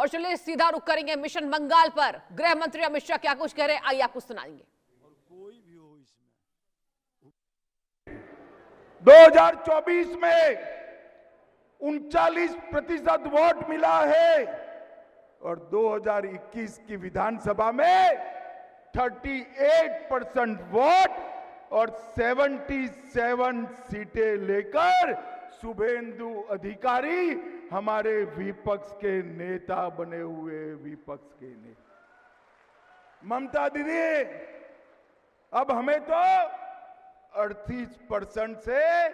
और चलिए सीधा रुख करेंगे मिशन बंगाल पर। गृह मंत्री अमित शाह क्या कुछ कह रहे हैं, आइए आपको सुनाएंगे। कोई भी हो इसमें 2024 में 39% वोट मिला है और 2021 की विधानसभा में 38% वोट और 77 सीटें लेकर शुभेंदु अधिकारी हमारे विपक्ष के नेता बने हुए विपक्ष के नेता। ममता दीदी, अब हमें तो 38% से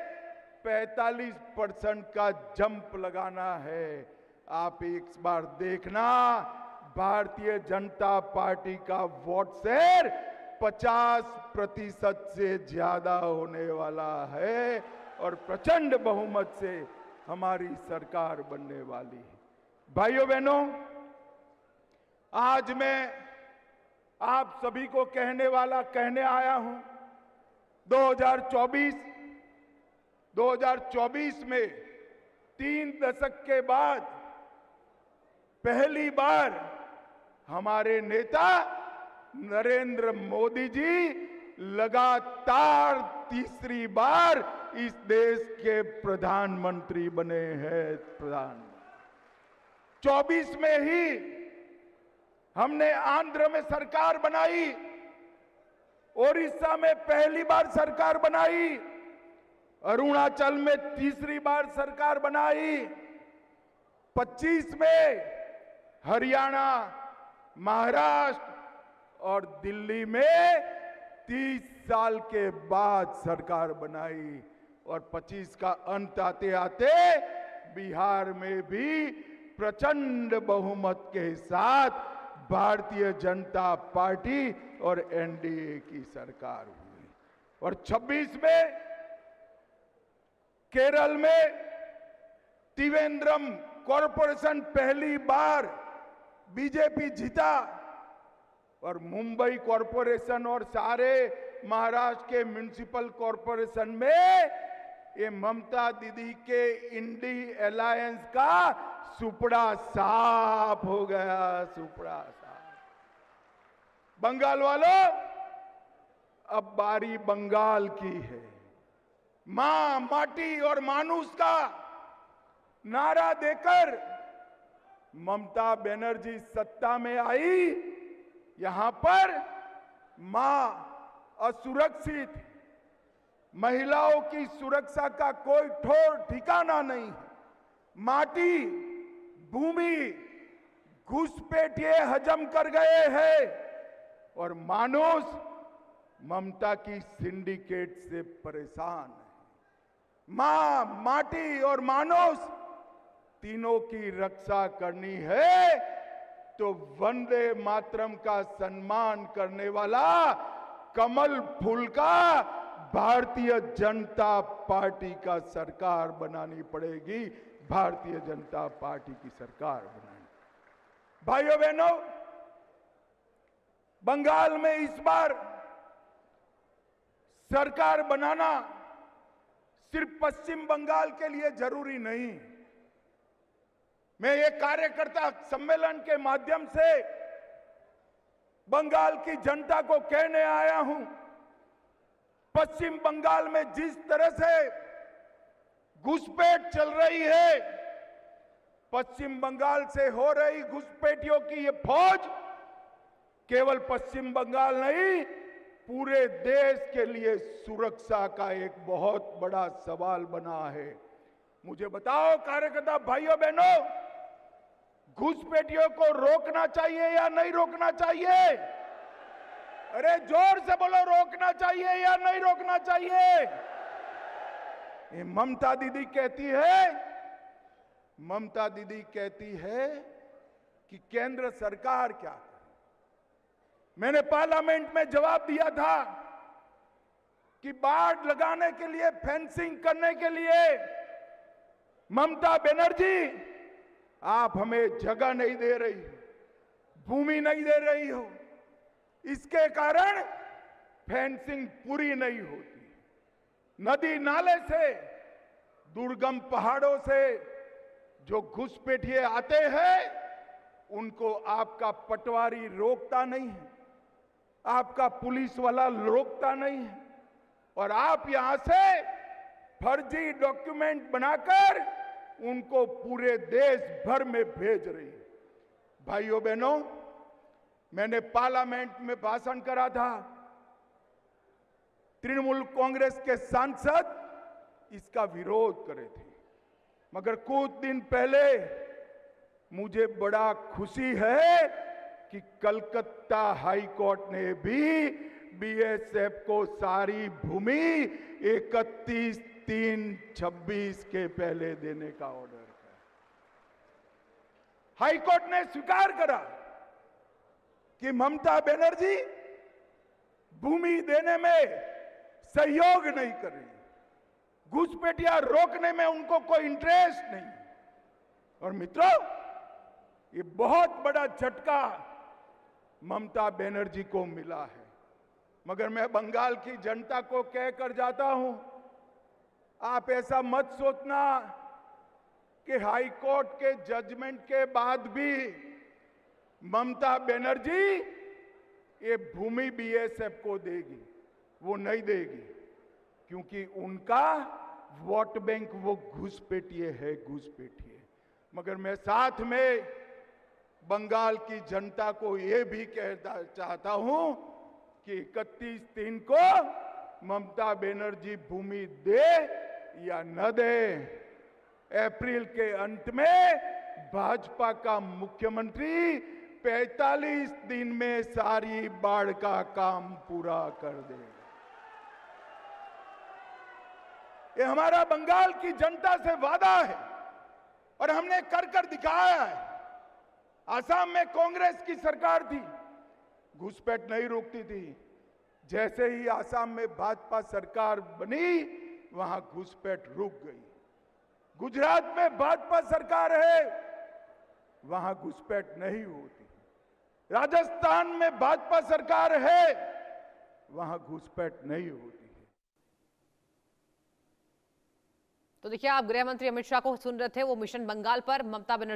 45% का जंप लगाना है। आप एक बार देखना, भारतीय जनता पार्टी का वोट शेयर 50% से ज्यादा होने वाला है और प्रचंड बहुमत से हमारी सरकार बनने वाली है। भाइयों बहनों, आज मैं आप सभी को कहने आया हूं, 2024 में 3 दशक के बाद पहली बार हमारे नेता नरेंद्र मोदी जी लगातार तीसरी बार इस देश के प्रधानमंत्री बने हैं। 24 में ही हमने आंध्र में सरकार बनाई, ओडिशा में पहली बार सरकार बनाई, अरुणाचल में तीसरी बार सरकार बनाई, 25 में हरियाणा, महाराष्ट्र और दिल्ली में 30 साल के बाद सरकार बनाई और 25 का अंत आते आते बिहार में भी प्रचंड बहुमत के साथ भारतीय जनता पार्टी और एनडीए की सरकार हुई और 26 में केरल में त्रिवेंद्रम कॉरपोरेशन पहली बार बीजेपी जीता और मुंबई कॉरपोरेशन और सारे महाराष्ट्र के म्युनिसिपल कॉरपोरेशन में ये ममता दीदी के इंडी अलायंस का सुपड़ा साफ हो गया, सुपड़ा साफ। बंगाल वालों, अब बारी बंगाल की है। मां, माटी और मानुष का नारा देकर ममता बनर्जी सत्ता में आई। यहां पर मां असुरक्षित, महिलाओं की सुरक्षा का कोई ठोर ठिकाना नहीं। माटी, भूमि घुसपैठिए हजम कर गए हैं और मानुष ममता की सिंडिकेट से परेशान है। मां, माटी और मानुष तीनों की रक्षा करनी है तो वंदे मातरम का सम्मान करने वाला कमल फूल का भारतीय जनता पार्टी का सरकार बनानी पड़ेगी। भारतीय जनता पार्टी की सरकार बनानी। भाइयों बहनों, बंगाल में इस बार सरकार बनाना सिर्फ पश्चिम बंगाल के लिए जरूरी नहीं। मैं ये कार्यकर्ता सम्मेलन के माध्यम से बंगाल की जनता को कहने आया हूं, पश्चिम बंगाल में जिस तरह से घुसपैठ चल रही है, पश्चिम बंगाल से हो रही घुसपैठियों की ये फौज केवल पश्चिम बंगाल नहीं, पूरे देश के लिए सुरक्षा का एक बहुत बड़ा सवाल बना है। मुझे बताओ कार्यकर्ता भाइयों बहनों, घुसपैठियों को रोकना चाहिए या नहीं रोकना चाहिए? अरे जोर से बोलो, रोकना चाहिए या नहीं रोकना चाहिए? ये ममता दीदी कहती है कि केंद्र सरकार क्या करे। मैंने पार्लियामेंट में जवाब दिया था कि बाढ़ लगाने के लिए, फेंसिंग करने के लिए ममता बनर्जी आप हमें जगह नहीं दे रही हो, भूमि नहीं दे रही हो, इसके कारण फेंसिंग पूरी नहीं होती। नदी नाले से, दुर्गम पहाड़ों से जो घुसपैठिए आते हैं, उनको आपका पटवारी रोकता नहीं है, आपका पुलिस वाला रोकता नहीं है, और आप यहां से फर्जी डॉक्यूमेंट बनाकर उनको पूरे देश भर में भेज रही है। भाइयों बहनों, मैंने पार्लियामेंट में भाषण करा था, तृणमूल कांग्रेस के सांसद इसका विरोध करे थे, मगर कुछ दिन पहले मुझे बड़ा खुशी है कि कलकत्ता हाई कोर्ट ने भी बीएसएफ को सारी भूमि 31/3/26 के पहले देने का ऑर्डर किया। हाई कोर्ट ने स्वीकार करा कि ममता बनर्जी भूमि देने में सहयोग नहीं कर रही, घुसपैठिया रोकने में उनको कोई इंटरेस्ट नहीं। और मित्रों, ये बहुत बड़ा झटका ममता बनर्जी को मिला है, मगर मैं बंगाल की जनता को कहकर जाता हूं, आप ऐसा मत सोचना कि हाई कोर्ट के जजमेंट के बाद भी ममता बनर्जी ये भूमि बीएसएफ को देगी। वो नहीं देगी, क्योंकि उनका वोट बैंक वो घुसपैठिए है, घुसपैठिए। मगर मैं साथ में बंगाल की जनता को ये भी कहना चाहता हूं कि 31/3 को ममता बनर्जी भूमि दे या न दे, अप्रैल के अंत में भाजपा का मुख्यमंत्री 45 दिन में सारी बाढ़ का काम पूरा कर दे। ये हमारा बंगाल की जनता से वादा है और हमने कर दिखाया है। आसाम में कांग्रेस की सरकार थी, घुसपैठ नहीं रोकती थी। जैसे ही आसाम में भाजपा सरकार बनी, वहां घुसपैठ रुक गई। गुजरात में भाजपा सरकार है, वहां घुसपैठ नहीं होती। राजस्थान में भाजपा सरकार है, वहां घुसपैठ नहीं होती है। तो देखिए, आप गृह मंत्री अमित शाह को सुन रहे थे, वो मिशन बंगाल पर ममता बनर्जी